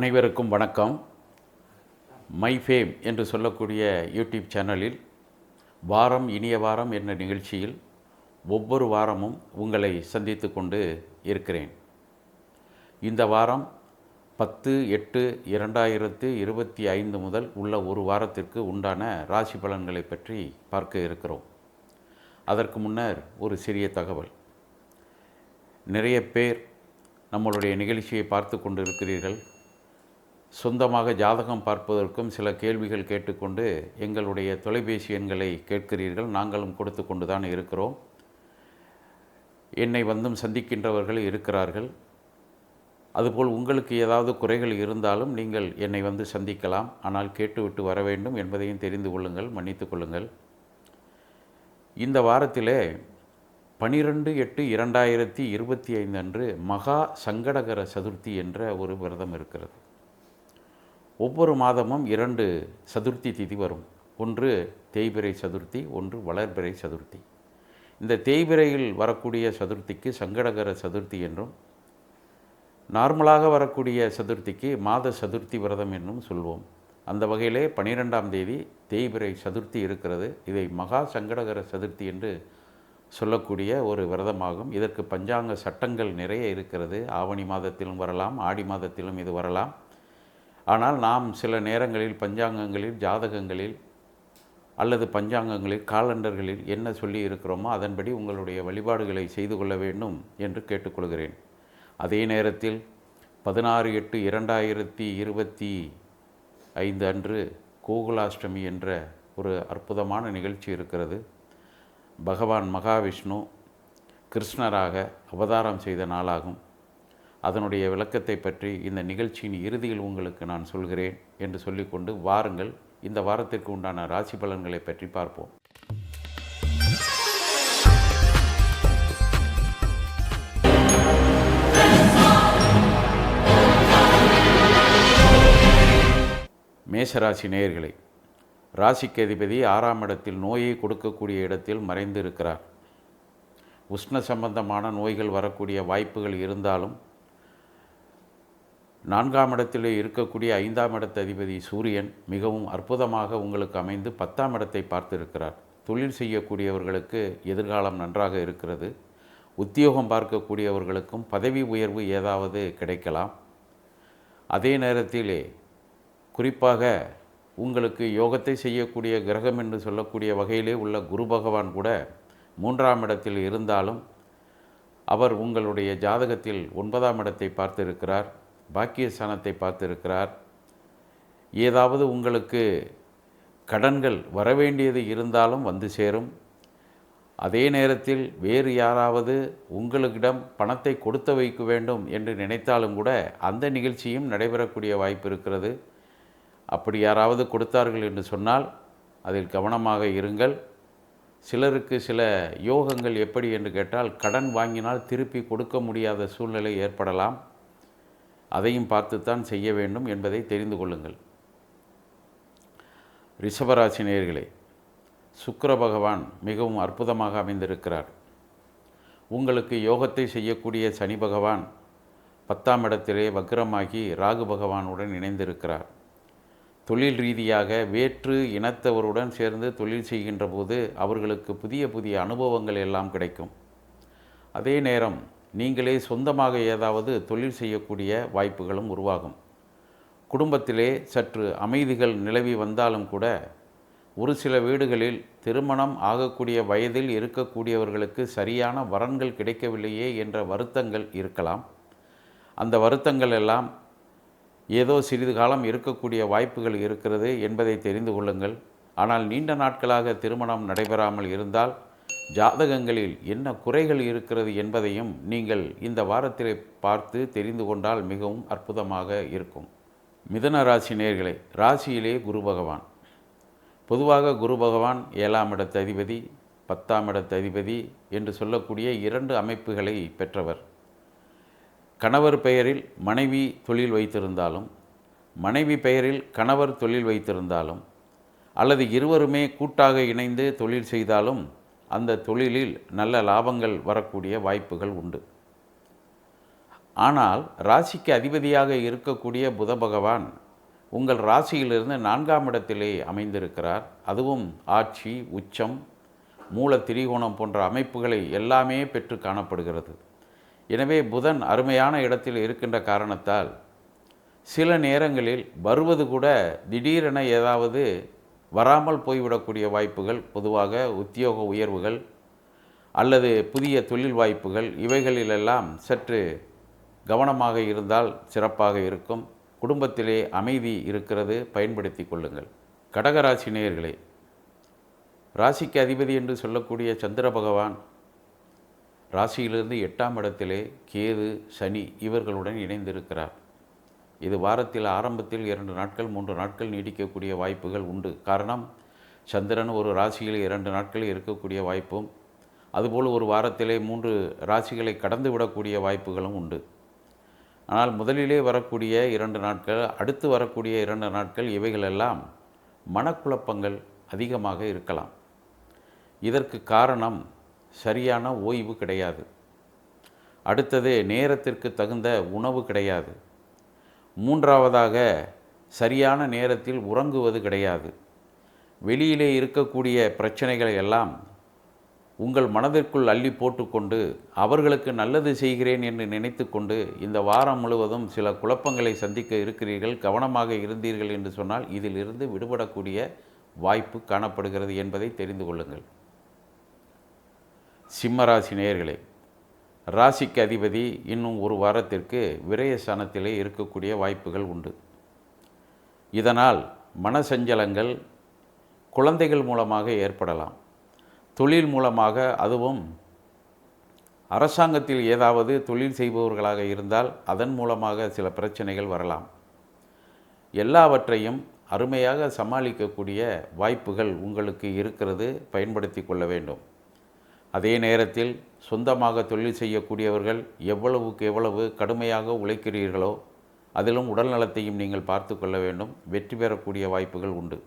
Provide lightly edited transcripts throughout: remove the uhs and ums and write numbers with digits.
அனைவருக்கும் வணக்கம். My fame என்று சொல்லக்கூடிய யூடியூப் சேனலில் வாரம் இனிய வாரம் என்ற நிகழ்ச்சியில் ஒவ்வொரு வாரமும் உங்களை சந்தித்து கொண்டு இருக்கிறேன். இந்த வாரம் 10/8/2025 முதல் உள்ள ஒரு வாரத்திற்கு உண்டான ராசி பலன்களை பற்றி பார்க்க இருக்கிறோம். அதற்கு முன்னர் ஒரு சிறிய தகவல். நிறைய பேர் நம்மளுடைய நிகழ்ச்சியை பார்த்து கொண்டு இருக்கிறீர்கள். சொந்தமாக ஜாதகம் பார்ப்பதற்கும் சில கேள்விகள் கேட்டுக்கொண்டு எங்களுடைய தொலைபேசி எண்களை கேட்கிறீர்கள். நாங்களும் கொடுத்து கொண்டு தான் இருக்கிறோம். என்னை வந்தும் சந்திக்கின்றவர்கள் இருக்கிறார்கள். அதுபோல் உங்களுக்கு ஏதாவது குறைகள் இருந்தாலும் நீங்கள் என்னை வந்து சந்திக்கலாம். ஆனால் கேட்டுவிட்டு வர வேண்டும் என்பதையும் தெரிந்து கொள்ளுங்கள், மன்னித்து கொள்ளுங்கள். இந்த வாரத்திலே 12/8/2025 அன்று மகா சங்கடகர சதுர்த்தி என்ற ஒரு விரதம் இருக்கிறது. ஒவ்வொரு மாதமும் 2 சதுர்த்தி திதி வரும். ஒன்று தேய்பிறை சதுர்த்தி, ஒன்று வளர்பிறை சதுர்த்தி. இந்த தேய்பிறையில் வரக்கூடிய சதுர்த்திக்கு சங்கடகர சதுர்த்தி என்றும், நார்மலாக வரக்கூடிய சதுர்த்திக்கு மாத சதுர்த்தி விரதம் என்றும் சொல்வோம். அந்த வகையிலே 12ஆம் தேதி தேய்பிறை சதுர்த்தி இருக்கிறது. இதை மகா சங்கடகர சதுர்த்தி என்று சொல்லக்கூடிய ஒரு விரதமாகும். இதற்கு பஞ்சாங்க சட்டங்கள் நிறைய இருக்கிறது. ஆவணி மாதத்திலும் வரலாம், ஆடி மாதத்திலும் இது வரலாம். ஆனால் நாம் சில நேரங்களில் பஞ்சாங்கங்களில், ஜாதகங்களில் அல்லது பஞ்சாங்கங்களில், காலண்டர்களில் என்ன சொல்லி இருக்கிறோமோ அதன்படி உங்களுடைய வழிபாடுகளை செய்து கொள்ள வேண்டும் என்று கேட்டுக்கொள்கிறேன். அதே நேரத்தில் 16/8/2025 அன்று கோகுலாஷ்டமி என்ற ஒரு அற்புதமான நிகழ்ச்சி இருக்கிறது. பகவான் மகாவிஷ்ணு கிருஷ்ணராக அவதாரம் செய்த நாளாகும். அதனுடைய விளக்கத்தை பற்றி இந்த நிகழ்ச்சியின் இறுதியில் உங்களுக்கு நான் சொல்கிறேன் என்று சொல்லிக்கொண்டு வாருங்கள் இந்த வாரத்திற்கு உண்டான ராசி பலன்களை பற்றி பார்ப்போம். மேஷராசி நேயர்களே, ராசிக்கு அதிபதி 6ஆம் இடத்தில் நோயை கொடுக்கக்கூடிய இடத்தில் மறைந்து இருக்கிறார். உஷ்ண சம்பந்தமான நோய்கள் வரக்கூடிய வாய்ப்புகள் இருந்தாலும் 4ஆம் இடத்திலே இருக்கக்கூடிய 5ஆம் இடத்து அதிபதி சூரியன் மிகவும் அற்புதமாக உங்களுக்கு அமைந்து 10ஆம் இடத்தை பார்த்திருக்கிறார். தொழில் செய்யக்கூடியவர்களுக்கு எதிர்காலம் நன்றாக இருக்கிறது. உத்தியோகம் பார்க்கக்கூடியவர்களுக்கும் பதவி உயர்வு ஏதாவது கிடைக்கலாம். அதே நேரத்திலே குறிப்பாக உங்களுக்கு யோகத்தை செய்யக்கூடிய கிரகம் என்று சொல்லக்கூடிய வகையிலே உள்ள குரு பகவான் கூட 3ஆம் இடத்தில் இருந்தாலும் அவர் உங்களுடைய ஜாதகத்தில் 9ஆம் இடத்தை பார்த்திருக்கிறார், பாக்கியஸ்தானத்தை பார்த்திருக்கிறார். ஏதாவது உங்களுக்கு கடன்கள் வரவேண்டியது இருந்தாலும் வந்து சேரும். அதே நேரத்தில் வேறு யாராவது உங்களிடம் பணத்தை கொடுத்து வைக்க வேண்டும் என்று நினைத்தாலும் கூட அந்த நிகழ்ச்சியும் நடைபெறக்கூடிய வாய்ப்பு இருக்கிறது. அப்படி யாராவது கொடுத்தார்கள் என்று சொன்னால் அதில் கவனமாக இருங்கள். சிலருக்கு சில யோகங்கள் எப்படி என்று கேட்டால், கடன் வாங்கினால் திருப்பி கொடுக்க முடியாத சூழ்நிலை ஏற்படலாம். அதையும் பார்த்துத்தான் செய்ய வேண்டும் என்பதை தெரிந்து கொள்ளுங்கள். ரிஷபராசி நேயர்களே, சுக்கிர பகவான் மிகவும் அற்புதமாக அமைந்திருக்கிறார். உங்களுக்கு யோகத்தை செய்யக்கூடிய சனி பகவான் 10ஆம் இடத்திலே வக்ரமாகி ராகு பகவானுடன் இணைந்திருக்கிறார். தொழில் ரீதியாக வேற்று இனத்தவருடன் சேர்ந்து தொழில் செய்கின்ற போது அவர்களுக்கு புதிய புதிய அனுபவங்கள் எல்லாம் கிடைக்கும். அதே நேரம் நீங்களே சொந்தமாக ஏதாவது தொழில் செய்யக்கூடிய வாய்ப்புகளும் உருவாகும். குடும்பத்திலே சற்று அமைதிகள் நிலவி வந்தாலும் கூட ஒரு சில வீடுகளில் திருமணம் ஆகக்கூடிய வயதில் இருக்கக்கூடியவர்களுக்கு சரியான வரன்கள் கிடைக்கவில்லையே என்ற வருத்தங்கள் இருக்கலாம். அந்த வருத்தங்கள் எல்லாம் ஏதோ சிறிது காலம் இருக்கக்கூடிய வாய்ப்புகள் இருக்கிறது என்பதை தெரிந்து கொள்ளுங்கள். ஆனால் நீண்ட நாட்களாக திருமணம் நடைபெறாமல் இருந்தால் ஜாதகங்களில் என்ன குறைகள் இருக்கிறது என்பதையும் நீங்கள் இந்த வாரத்திலே பார்த்து தெரிந்து கொண்டால் மிகவும் அற்புதமாக இருக்கும். மிதுன ராசி நேயர்களே, ராசியிலே குரு பகவான். பொதுவாக குரு பகவான் 7ஆம் இடத்து அதிபதி, 10ஆம் இடத்து அதிபதி என்று சொல்லக்கூடிய 2 அமைப்புகளை பெற்றவர். கணவர் பெயரில் மனைவி தொழில் வைத்திருந்தாலும், மனைவி பெயரில் கணவர் தொழில் வைத்திருந்தாலும், அல்லது இருவருமே கூட்டாக இணைந்து தொழில் செய்தாலும் அந்த தொழிலில் நல்ல லாபங்கள் வரக்கூடிய வாய்ப்புகள் உண்டு. ஆனால் ராசிக்கு அதிபதியாக இருக்கக்கூடிய புத பகவான் உங்கள் ராசியிலிருந்து 4ஆம் இடத்திலே அமைந்திருக்கிறார். அதுவும் ஆட்சி, உச்சம், மூல திரிகோணம் போன்ற அமைப்புகளை எல்லாமே பெற்று காணப்படுகிறது. எனவே புதன் அருமையான இடத்தில் இருக்கின்ற காரணத்தால் சில நேரங்களில் வருவது கூட திடீரென ஏதாவது வராமல் போய்விடக்கூடிய வாய்ப்புகள், பொதுவாக உத்தியோக உயர்வுகள் அல்லது புதிய தொழில் வாய்ப்புகள், இவைகளிலெல்லாம் சற்று கவனமாக இருந்தால் சிறப்பாக இருக்கும். குடும்பத்திலே அமைதி இருக்கிறது, பயன்படுத்தி கொள்ளுங்கள். கடகராசி நேயர்களே, ராசிக்கு அதிபதி என்று சொல்லக்கூடிய சந்திர பகவான் ராசியிலிருந்து 8ஆம் இடத்திலே கேது, சனி இவர்களுடன் இணைந்திருக்கிறார். இது வாரத்தில் ஆரம்பத்தில் 2 நாட்கள் 3 நாட்கள் நீடிக்கக்கூடிய வாய்ப்புகள் உண்டு. காரணம், சந்திரன் ஒரு ராசியில் 2 நாட்கள் இருக்கக்கூடிய வாய்ப்பும், அதுபோல் ஒரு வாரத்திலே 3 ராசிகளை கடந்து விடக்கூடிய வாய்ப்புகளும் உண்டு. ஆனால் முதலிலே வரக்கூடிய 2 நாட்கள், அடுத்து வரக்கூடிய 2 நாட்கள் இவைகளெல்லாம் மனக்குழப்பங்கள் அதிகமாக இருக்கலாம். இதற்கு காரணம் சரியான ஓய்வு கிடையாது. அடுத்தது நேரத்திற்கு தகுந்த உணவு கிடையாது. 3ஆவதாக சரியான நேரத்தில் உறங்குவது கிடையாது. வெளியிலே இருக்கக்கூடிய பிரச்சனைகளை எல்லாம் உங்கள் மனதிற்குள் அள்ளி போட்டுக்கொண்டு அவர்களுக்கு நல்லது செய்கிறேன் என்று நினைத்து கொண்டு இந்த வாரம் முழுவதும் சில குழப்பங்களை சந்திக்க இருக்கிறீர்கள். கவனமாக இருந்தீர்கள் என்று சொன்னால் இதிலிருந்து விடுபடக்கூடிய வாய்ப்பு காணப்படுகிறது என்பதை தெரிந்து கொள்ளுங்கள். சிம்மராசி நேயர்களே, ராசிக்கு அதிபதி இன்னும் ஒரு வாரத்திற்கு விரயஸ்தானத்திலே இருக்கக்கூடிய வாய்ப்புகள் உண்டு. இதனால் மனசஞ்சலங்கள் குழந்தைகள் மூலமாக ஏற்படலாம். தொழில் மூலமாக, அதுவும் அரசாங்கத்தில் ஏதாவது தொழில் செய்பவர்களாக இருந்தால் அதன் மூலமாக சில பிரச்சனைகள் வரலாம். எல்லாவற்றையும் அருமையாக சமாளிக்கக்கூடிய வாய்ப்புகள் உங்களுக்கு இருக்கிறது, பயன்படுத்தி கொள்ள வேண்டும். அதே நேரத்தில் சொந்தமாக தொழில் செய்யக்கூடியவர்கள் எவ்வளவுக்கு எவ்வளவு கடுமையாக உழைக்கிறீர்களோ அதிலும் உடல் நலத்தையும் நீங்கள் பார்த்து கொள்ள வேண்டும். வெற்றி பெறக்கூடிய வாய்ப்புகள் உண்டு.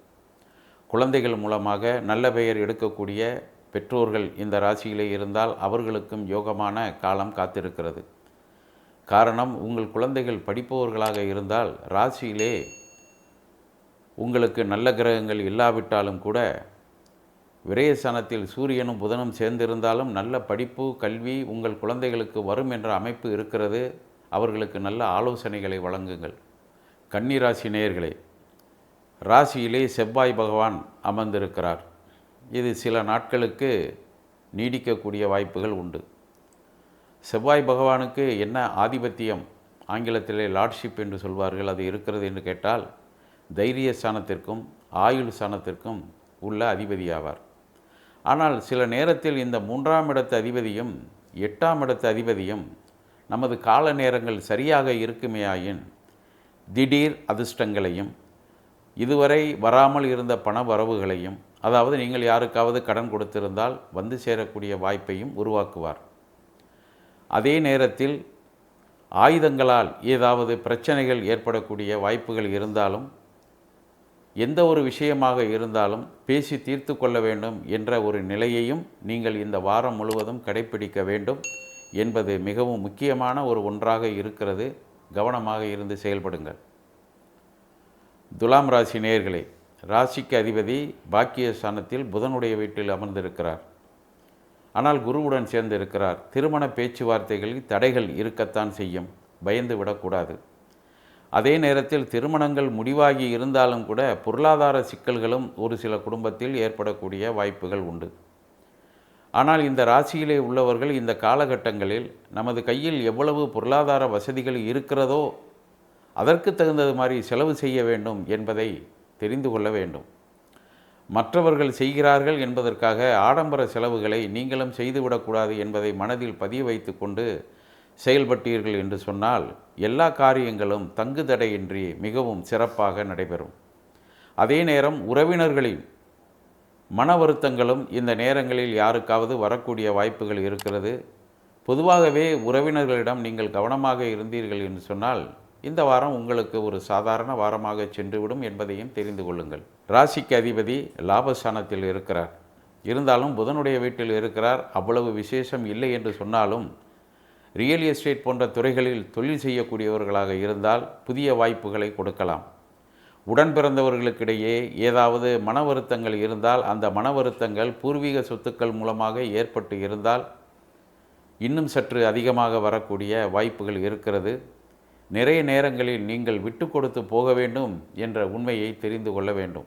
குழந்தைகள் மூலமாக நல்ல பெயர் எடுக்கக்கூடிய பெற்றோர்கள் இந்த ராசியிலே இருந்தால் அவர்களுக்கும் யோகமான காலம் காத்திருக்கிறது. காரணம், உங்கள் குழந்தைகள் படிப்பவர்களாக இருந்தால் ராசியிலே உங்களுக்கு நல்ல கிரகங்கள் இல்லாவிட்டாலும் கூட விரயஸ்தானத்தில் சூரியனும் புதனும் சேர்ந்திருந்தாலும் நல்ல படிப்பு, கல்வி உங்கள் குழந்தைகளுக்கு வரும் என்ற அமைப்பு இருக்கிறது. அவர்களுக்கு நல்ல ஆலோசனைகளை வழங்குங்கள். கன்னிராசி நேயர்களே, ராசியிலே செவ்வாய் பகவான் அமர்ந்திருக்கிறார். இது சில நாட்களுக்கு நீடிக்கக்கூடிய வாய்ப்புகள் உண்டு. செவ்வாய் பகவானுக்கு என்ன ஆதிபத்தியம், ஆங்கிலத்திலே லார்ட்ஷிப் என்று சொல்வார்கள், அது இருக்கிறது என்று கேட்டால் தைரிய ஸ்தானத்திற்கும் ஆயுள் ஸ்தானத்திற்கும் உள்ள அதிபதியாவார். ஆனால் சில நேரத்தில் இந்த 3ஆம் இடத்து அதிபதியும் 8ஆம் இடத்து அதிபதியும் நமது கால நேரங்கள் சரியாக இருக்குமேயாயின் திடீர் அதிர்ஷ்டங்களையும் இதுவரை வராமல் இருந்த பண வரவுகளையும், அதாவது நீங்கள் யாருக்காவது கடன் கொடுத்திருந்தால் வந்து சேரக்கூடிய வாய்ப்பையும் உருவாக்குவார். அதே நேரத்தில் ஆயுதங்களால் ஏதாவது பிரச்சனைகள் ஏற்படக்கூடிய வாய்ப்புகள் இருந்தாலும், எந்த ஒரு விஷயமாக இருந்தாலும் பேசி தீர்த்து கொள்ள வேண்டும் என்ற ஒரு நிலையையும் நீங்கள் இந்த வாரம் முழுவதும் கடைப்பிடிக்க வேண்டும் என்பது மிகவும் முக்கியமான ஒரு ஒன்றாக இருக்கிறது. கவனமாக இருந்து செயல்படுங்கள். துலாம் ராசி நேயர்களே, ராசிக்கு அதிபதி பாக்கியஸ்தானத்தில் புதனுடைய வீட்டில் அமர்ந்திருக்கிறார். ஆனால் குருவுடன் சேர்ந்து இருக்கிறார். திருமண பேச்சுவார்த்தைகளில் தடைகள் இருக்கத்தான் செய்யும், பயந்து விடக்கூடாது. அதே நேரத்தில் திருமணங்கள் முடிவாகி இருந்தாலும் கூட பொருளாதார சிக்கல்களும் ஒரு சில குடும்பத்தில் ஏற்படக்கூடிய வாய்ப்புகள் உண்டு. ஆனால் இந்த ராசியிலே உள்ளவர்கள் இந்த காலகட்டங்களில் நமது கையில் எவ்வளவு பொருளாதார வசதிகள் இருக்கிறதோ அதற்கு தகுந்தது மாதிரி செலவு செய்ய வேண்டும் என்பதை தெரிந்து கொள்ள வேண்டும். மற்றவர்கள் செய்கிறார்கள் என்பதற்காக ஆடம்பர செலவுகளை நீங்களும் செய்துவிடக்கூடாது என்பதை மனதில் பதிய வைத்து கொண்டு செயல்பட்டீர்கள் என்று சொன்னால் எல்லா காரியங்களும் தங்கு தடையின்றி மிகவும் சிறப்பாக நடைபெறும். அதே நேரம் உறவினர்களின் மன வருத்தங்களும் இந்த நேரங்களில் யாருக்காவது வரக்கூடிய வாய்ப்புகள் இருக்கிறது. பொதுவாகவே உறவினர்களிடம் நீங்கள் கவனமாக இருந்தீர்கள் என்று சொன்னால் இந்த வாரம் உங்களுக்கு ஒரு சாதாரண வாரமாக சென்றுவிடும் என்பதையும் தெரிந்து கொள்ளுங்கள். ராசிக்கு அதிபதி லாபஸ்தானத்தில் இருக்கிறார். இருந்தாலும் புதனுடைய வீட்டில் இருக்கிறார். அவ்வளவு விசேஷம் இல்லை என்று சொன்னாலும் ரியல் எஸ்டேட் போன்ற துறைகளில் தொழில் செய்யக்கூடியவர்களாக இருந்தால் புதிய வாய்ப்புகளை கொடுக்கலாம். உடன் பிறந்தவர்களுக்கிடையே ஏதாவது மன வருத்தங்கள் இருந்தால் அந்த மன வருத்தங்கள் பூர்வீக சொத்துக்கள் மூலமாக ஏற்பட்டு இருந்தால் இன்னும் சற்று அதிகமாக வரக்கூடிய வாய்ப்புகள் இருக்கிறது. நிறைய நேரங்களில் நீங்கள் விட்டு கொடுத்து போக வேண்டும் என்ற உண்மையை தெரிந்து கொள்ள வேண்டும்.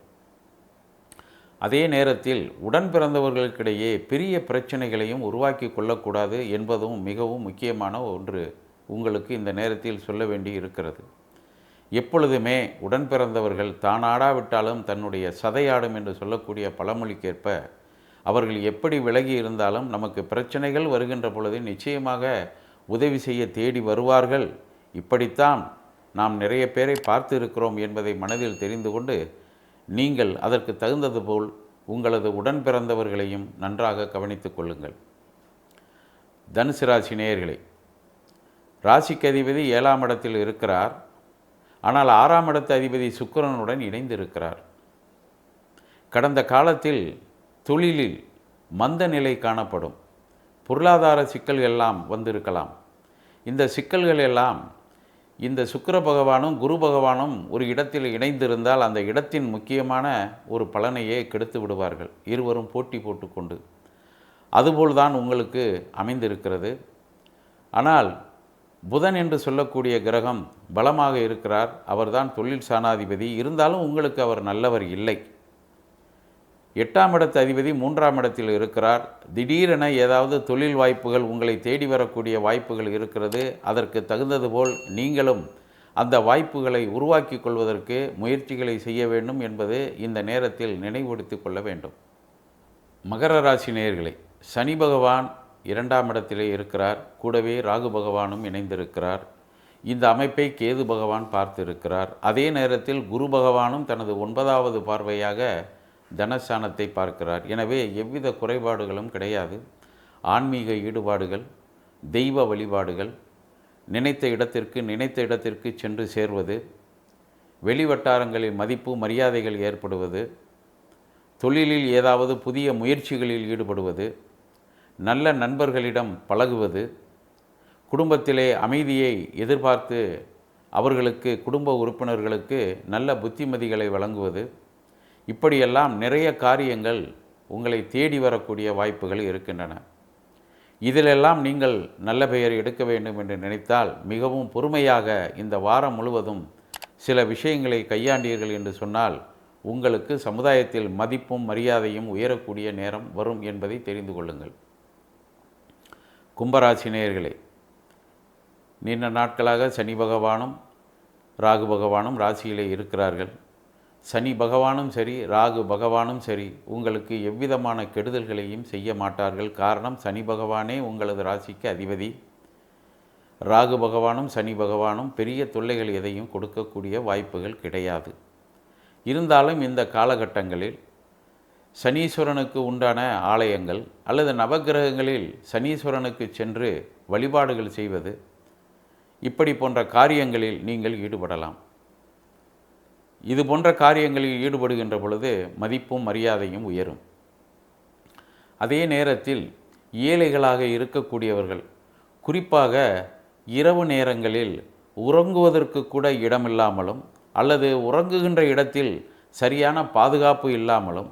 அதே நேரத்தில் உடன் பிறந்தவர்களுக்கிடையே பெரிய பிரச்சனைகளையும் உருவாக்கி கொள்ளக்கூடாது என்பதும் மிகவும் முக்கியமான ஒன்று உங்களுக்கு இந்த நேரத்தில் சொல்ல வேண்டி இருக்கிறது. எப்பொழுதுமே உடன் பிறந்தவர்கள் தானாடாவிட்டாலும் தன்னுடைய சதையாடும் என்று சொல்லக்கூடிய பழமொழிக்கேற்ப அவர்கள் எப்படி விலகி இருந்தாலும் நமக்கு பிரச்சனைகள் வருகின்ற பொழுது நிச்சயமாக உதவி செய்ய தேடி வருவார்கள். இப்படித்தான் நாம் நிறைய பேரை பார்த்து இருக்கிறோம் என்பதை மனதில் தெரிந்து கொண்டு நீங்கள் அதற்கு தகுந்தது போல் உங்களது உடன் பிறந்தவர்களையும் நன்றாக கவனித்து கொள்ளுங்கள். தனுசு ராசி நேயர்களே, ராசிக்கு அதிபதி 7ஆம் இடத்தில் இருக்கிறார். ஆனால் 6ஆம் இடத்து அதிபதி சுக்கிரனுடன் இணைந்திருக்கிறார். கடந்த காலத்தில் தொழிலில் மந்த நிலை காணப்படும். பொருளாதார சிக்கல்கள் எல்லாம் வந்திருக்கலாம். இந்த சிக்கல்கள் எல்லாம் இந்த சுக்கிர பகவானும் குரு பகவானும் ஒரு இடத்தில் இணைந்திருந்தால் அந்த இடத்தின் முக்கியமான ஒரு பலனையே கெடுத்து விடுவார்கள், இருவரும் போட்டி போட்டுக்கொண்டு. அதுபோல்தான் உங்களுக்கு அமைந்திருக்கிறது. ஆனால் புதன் என்று சொல்லக்கூடிய கிரகம் பலமாக இருக்கிறார். அவர்தான் தொழில் சாணாதிபதி. இருந்தாலும் உங்களுக்கு அவர் நல்லவர் இல்லை. 8ஆம் இடத்து அதிபதி 3ஆம் இடத்தில் இருக்கிறார். திடீரென ஏதாவது தொழில் வாய்ப்புகள் உங்களை தேடி வரக்கூடிய வாய்ப்புகள் இருக்கிறது. அதற்கு தகுந்தது போல் நீங்களும் அந்த வாய்ப்புகளை உருவாக்கி கொள்வதற்கு முயற்சிகளை செய்ய வேண்டும் என்பது இந்த நேரத்தில் நினைவுபடுத்திக் கொள்ள வேண்டும். மகர ராசி நேயர்களே, சனி பகவான் 2ஆம் இடத்திலே இருக்கிறார். கூடவே ராகு பகவானும் இணைந்திருக்கிறார். இந்த அமைப்பை கேது பகவான் பார்த்து இருக்கிறார். அதே நேரத்தில் குரு பகவானும் தனது 9வது பார்வையாக தனஸ்தானத்தை பார்க்கிறார். எனவே எவ்வித குறைபாடுகளும் கிடையாது. ஆன்மீக ஈடுபாடுகள், தெய்வ வழிபாடுகள், நினைத்த இடத்திற்கு சென்று சேர்வது, வெளிவட்டாரங்களில் மதிப்பு மரியாதைகள் ஏற்படுவது, தொழிலில் ஏதாவது புதிய முயற்சிகளில் ஈடுபடுவது, நல்ல நண்பர்களிடம் பழகுவது, குடும்பத்திலே அமைதியை எதிர்பார்த்து அவர்களுக்கு குடும்ப உறுப்பினர்களுக்கு நல்ல புத்திமதிகளை வழங்குவது, இப்படியெல்லாம் நிறைய காரியங்கள் உங்களை தேடி வரக்கூடிய வாய்ப்புகள் இருக்கின்றன. இதிலெல்லாம் நீங்கள் நல்ல பெயர் எடுக்க வேண்டும் என்று நினைத்தால் மிகவும் பொறுமையாக இந்த வாரம் முழுவதும் சில விஷயங்களை கையாண்டீர்கள் என்று சொன்னால் உங்களுக்கு சமுதாயத்தில் மதிப்பும் மரியாதையும் உயரக்கூடிய நேரம் வரும் என்பதை தெரிந்து கொள்ளுங்கள். கும்பராசி நேயர்களே, நீண்ட நாட்களாக சனி பகவானும் ராகு பகவானும் ராசியிலே இருக்கிறார்கள். சனி பகவானும் சரி, ராகு பகவானும் சரி, உங்களுக்கு எவ்விதமான கெடுதல்களையும் செய்ய மாட்டார்கள். காரணம், சனி பகவானே உங்களது ராசிக்கு அதிபதி. ராகு பகவானும் சனி பகவானும் பெரிய தொல்லைகள் எதையும் கொடுக்கக்கூடிய வாய்ப்புகள் கிடையாது. இருந்தாலும் இந்த காலகட்டங்களில் சனீஸ்வரனுக்கு உண்டான ஆலயங்கள் அல்லது நவக்கிரகங்களில் சனீஸ்வரனுக்கு சென்று வழிபாடுகள் செய்வது, இப்படி போன்ற காரியங்களில் நீங்கள் ஈடுபடலாம். இது போன்ற காரியங்களில் ஈடுபடுகின்ற பொழுது மதிப்பும் மரியாதையும் உயரும். அதே நேரத்தில் ஏழைகளாக இருக்கக்கூடியவர்கள், குறிப்பாக இரவு நேரங்களில் உறங்குவதற்கு கூட இடமில்லாமலும் அல்லது உறங்குகின்ற இடத்தில் சரியான பாதுகாப்பு இல்லாமலும்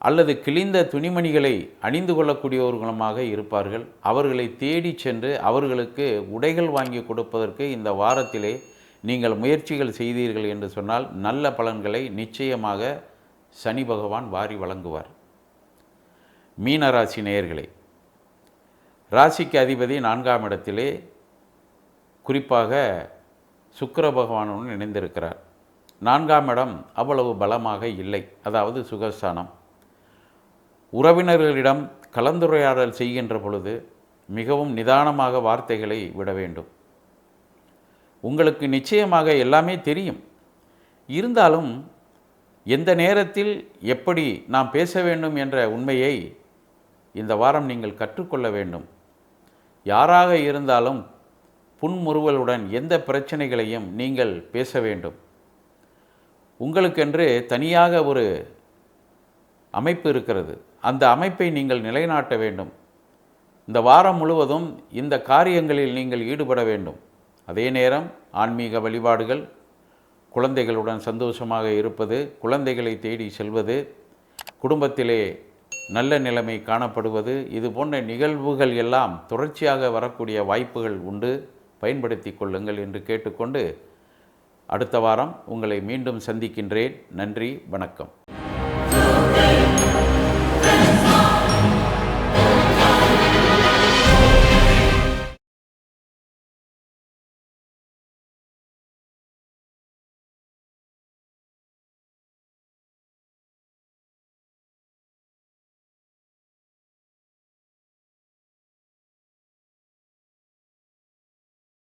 அல்லது கிழிந்த துணிமணிகளை அணிந்து கொள்ளக்கூடியவர்களுமாக இருப்பார்கள். அவர்களை தேடி சென்று அவர்களுக்கு உடைகள் வாங்கி கொடுப்பதற்கு இந்த வாரத்திலே நீங்கள் முயற்சிகள் செய்தீர்கள் என்று சொன்னால் நல்ல பலன்களை நிச்சயமாக சனி பகவான் வாரி வழங்குவார். மீனராசி நேயர்களே, ராசிக்கு அதிபதி 4ஆம் இடத்திலே குறிப்பாக சுக்கிர பகவானுடன் இணைந்திருக்கிறார். 4ஆம் இடம் அவ்வளவு பலமாக இல்லை, அதாவது சுகஸ்தானம். உறவினர்களிடம் கலந்துரையாடல் செய்கின்ற பொழுது மிகவும் நிதானமாக வார்த்தைகளை விட வேண்டும். உங்களுக்கு நிச்சயமாக எல்லாமே தெரியும். இருந்தாலும் எந்த நேரத்தில் எப்படி நாம் பேச வேண்டும் என்ற உண்மையை இந்த வாரம் நீங்கள் கற்றுக்கொள்ள வேண்டும். யாராக இருந்தாலும் புன்முறுவலுடன் எந்த பிரச்சனைகளையும் நீங்கள் பேச வேண்டும். உங்களுக்கென்று தனியாக ஒரு அமைப்பு இருக்கிறது. அந்த அமைப்பை நீங்கள் நிலைநாட்ட வேண்டும். இந்த வாரம் முழுவதும் இந்த காரியங்களில் நீங்கள் ஈடுபட வேண்டும். அதே நேரம் ஆன்மீக வழிபாடுகள், குழந்தைகளுடன் சந்தோஷமாக இருப்பது, குழந்தைகளை தேடி செல்வது, குடும்பத்திலே நல்ல நிலைமை காணப்படுவது, இது போன்ற நிகழ்வுகள் எல்லாம் தொடர்ச்சியாக வரக்கூடிய வாய்ப்புகள் உண்டு. பயன்படுத்தி கொள்ளுங்கள் என்று கேட்டுக்கொண்டு அடுத்த வாரம் உங்களை மீண்டும் சந்திக்கின்றேன். நன்றி, வணக்கம்.